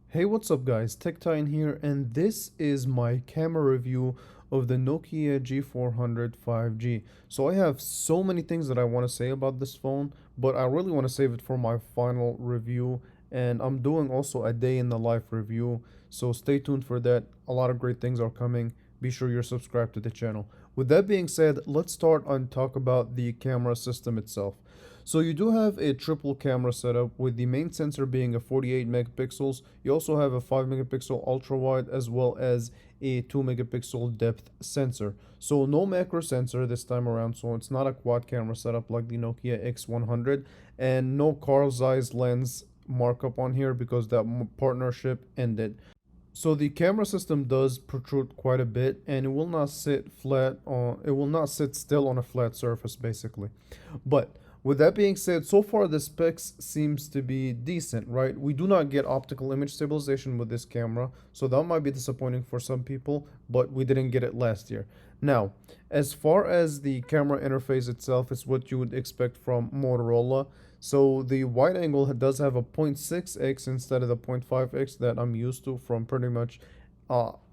Hey, what's up guys, TechTine here, and this is my camera review of the Nokia G400 5G. So I have so many things that I want to say about this phone, but I really want to save it for my final review, and I'm doing also a day in the life review, so stay tuned for that. A lot of great things are coming. Be sure you're subscribed to the channel. With that being said, let's start and talk about the camera system itself. So you do have a triple camera setup with the main sensor being a 48 megapixels. You also have a 5 megapixel ultra wide as well as a 2 megapixel depth sensor. So no macro sensor this time around, so it's not a quad camera setup like the Nokia X100, and no Carl Zeiss lens markup on here because that partnership ended. So the camera system does protrude quite a bit, and it will not sit still on a flat surface basically. But with that being said, so far the specs seems to be decent, right? We do not get optical image stabilization with this camera, so that might be disappointing for some people, but we didn't get it last year. Now, as far as the camera interface itself, it's what you would expect from Motorola. So the wide angle does have a 0.6x instead of the 0.5x that I'm used to from pretty much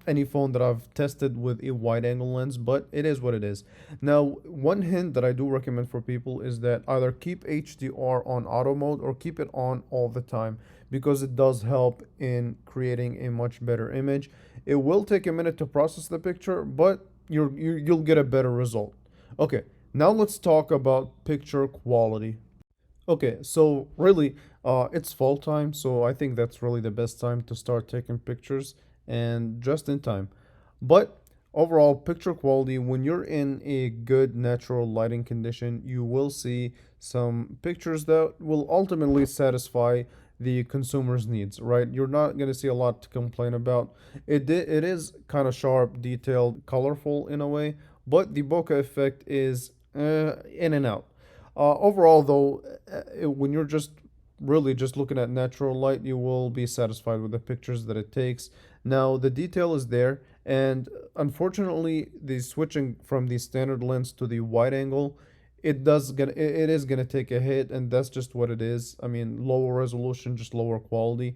any phone that I've tested with a wide angle lens, but it is what it is. Now, one hint that I do recommend for people is that either keep HDR on auto mode or keep it on all the time, because it does help in creating a much better image. It will take a minute to process the picture, but you'll get a better result. Okay, now let's talk about picture quality. Okay, so really, it's fall time, so I think that's really the best time to start taking pictures, and just in time. But overall, picture quality, when you're in a good natural lighting condition, you will see some pictures that will ultimately satisfy the consumer's needs, right? You're not going to see a lot to complain about. It is kind of sharp, detailed, colorful in a way, but the bokeh effect is in and out. Overall, though, when you're just really just looking at natural light, you will be satisfied with the pictures that it takes. Now, the detail is there, and unfortunately, the switching from the standard lens to the wide angle, it is gonna take a hit, and that's just what it is. I mean, lower resolution, just lower quality.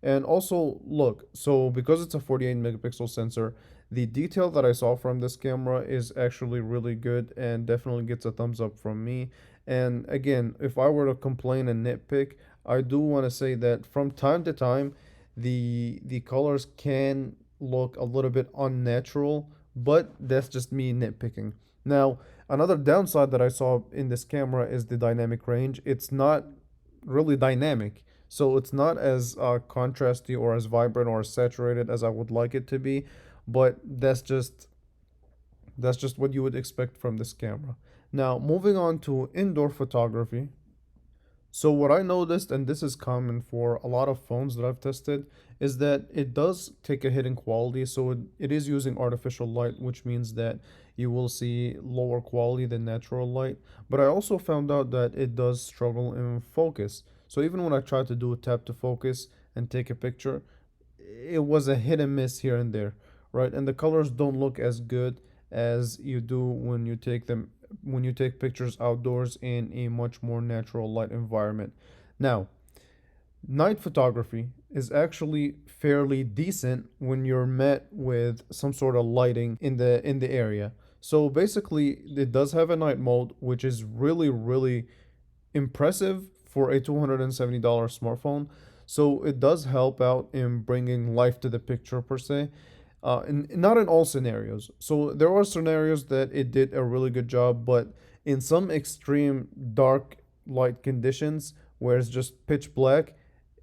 And also, look, so because it's a 48 megapixel sensor, the detail that I saw from this camera is actually really good and definitely gets a thumbs up from me. And again, if I were to complain and nitpick, I do want to say that from time to time, the colors can look a little bit unnatural, but that's just me nitpicking. Now, another downside that I saw in this camera is the dynamic range. It's not really dynamic, so it's not as contrasty or as vibrant or as saturated as I would like it to be, but that's just what you would expect from this camera. Now, moving on to indoor photography. So what I noticed, and this is common for a lot of phones that I've tested, is that it does take a hit in quality. So it is using artificial light, which means that you will see lower quality than natural light. But I also found out that it does struggle in focus. So even when I tried to do a tap to focus and take a picture, it was a hit and miss here and there, right? And the colors don't look as good as you do when you take pictures outdoors in a much more natural light environment. Now, night photography is actually fairly decent when you're met with some sort of lighting in the area. So basically, it does have a night mode, which is really impressive for a $270 smartphone. So it does help out in bringing life to the picture per se. Not in all scenarios. So there are scenarios that it did a really good job, but in some extreme dark light conditions where it's just pitch black,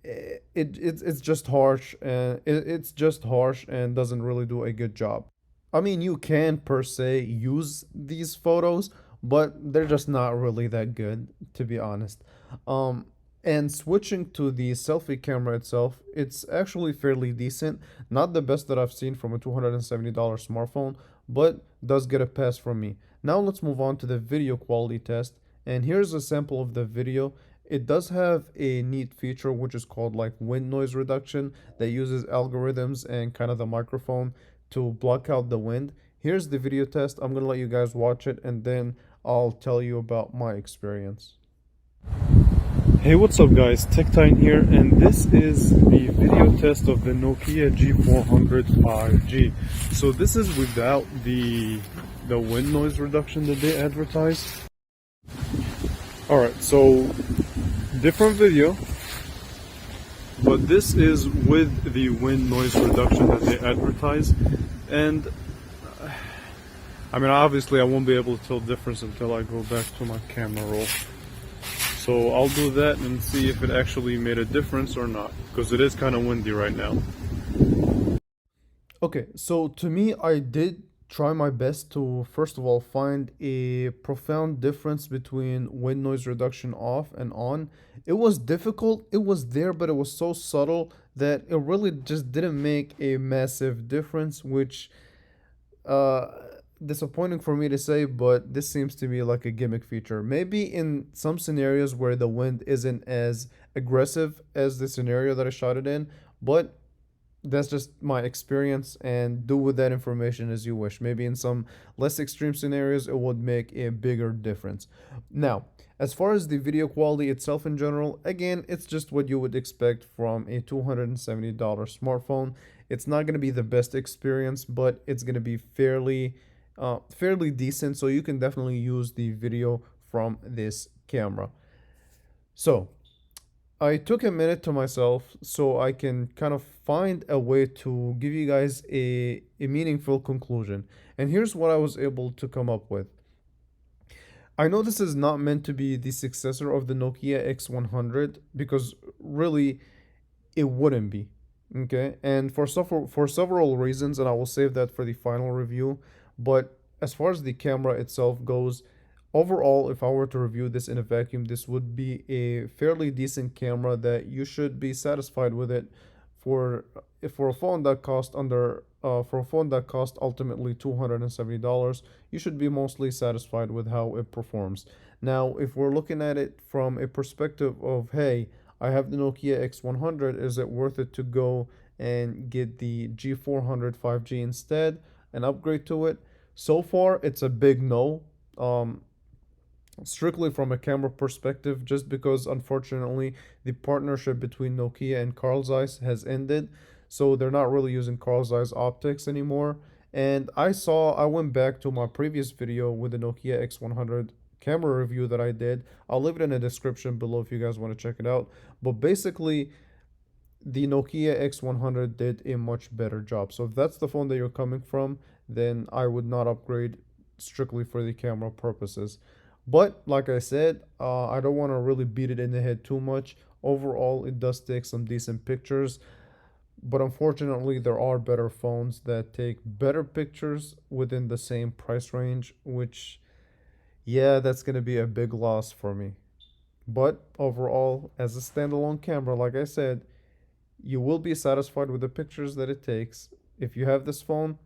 it's just harsh, and it's just harsh and doesn't really do a good job. I mean, you can per se use these photos, but they're just not really that good, to be honest. Um, and switching to the selfie camera itself, it's actually fairly decent. Not the best that I've seen from a $270 smartphone, but does get a pass from me. Now let's move on to the video quality test. And here's a sample of the video. It does have a neat feature which is called like wind noise reduction that uses algorithms and kind of the microphone to block out the wind. Here's the video test. I'm gonna let you guys watch it and then I'll tell you about my experience. Hey, what's up guys, TechTime here, and this is the video test of the Nokia G400 5G. So this is without the wind noise reduction that they advertise. Alright, so different video, but this is with the wind noise reduction that they advertise. And I mean, obviously I won't be able to tell the difference until I go back to my camera roll. So I'll do that and see if it actually made a difference or not, because it is kind of windy right now. Okay, so to me, I did try my best to, first of all, find a profound difference between wind noise reduction off and on. It was difficult, it was there, but it was so subtle that it really just didn't make a massive difference, which uh disappointing for me to say, but this seems to be like a gimmick feature. Maybe in some scenarios where the wind isn't as aggressive as the scenario that I shot it in, but that's just my experience, and do with that information as you wish. Maybe in some less extreme scenarios it would make a bigger difference. Now, as far as the video quality itself in general, again, it's just what you would expect from a $270 smartphone. It's not going to be the best experience, but it's going to be fairly decent, so you can definitely use the video from this camera. So I took a minute to myself so I can kind of find a way to give you guys a meaningful conclusion. And here's what I was able to come up with. I know this is not meant to be the successor of the Nokia X100, because really it wouldn't be. Okay, and for several reasons, and I will save that for the final review. But as far as the camera itself goes, overall, if I were to review this in a vacuum, this would be a fairly decent camera that you should be satisfied with it for for a phone that cost ultimately $270. You should be mostly satisfied with how it performs. Now, if we're looking at it from a perspective of, hey, I have the Nokia X100, is it worth it to go and get the G400 5G instead and upgrade to it? So far, it's a big no. Strictly from a camera perspective, just because unfortunately the partnership between Nokia and Carl Zeiss has ended, so they're not really using Carl Zeiss optics anymore. And I went back to my previous video with the Nokia X100 camera review that I did. I'll leave it in the description below if you guys want to check it out. But basically, the Nokia X100 did a much better job. So if that's the phone that you're coming from, then I would not upgrade strictly for the camera purposes. But like I said, I don't want to really beat it in the head too much. Overall, it does take some decent pictures. But unfortunately, there are better phones that take better pictures within the same price range, which, yeah, that's going to be a big loss for me. But overall, as a standalone camera, like I said, you will be satisfied with the pictures that it takes. If you have this phone,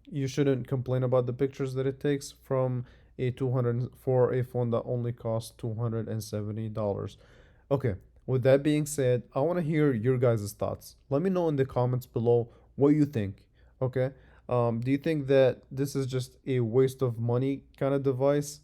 you shouldn't complain about the pictures that it takes from a 200 for a phone that only costs $270. Okay, with that being said, I want to hear your guys' thoughts. Let me know in the comments below what you think. Okay, do you think that this is just a waste of money kind of device,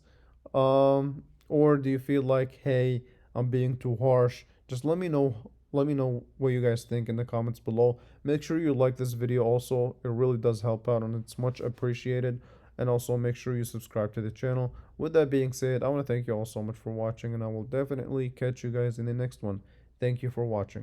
or do you feel like, hey, I'm being too harsh? Just let me know. Let me know what you guys think in the comments below. Make sure you like this video also. It really does help out and it's much appreciated. And also make sure you subscribe to the channel. With that being said, I want to thank you all so much for watching, and I will definitely catch you guys in the next one. Thank you for watching.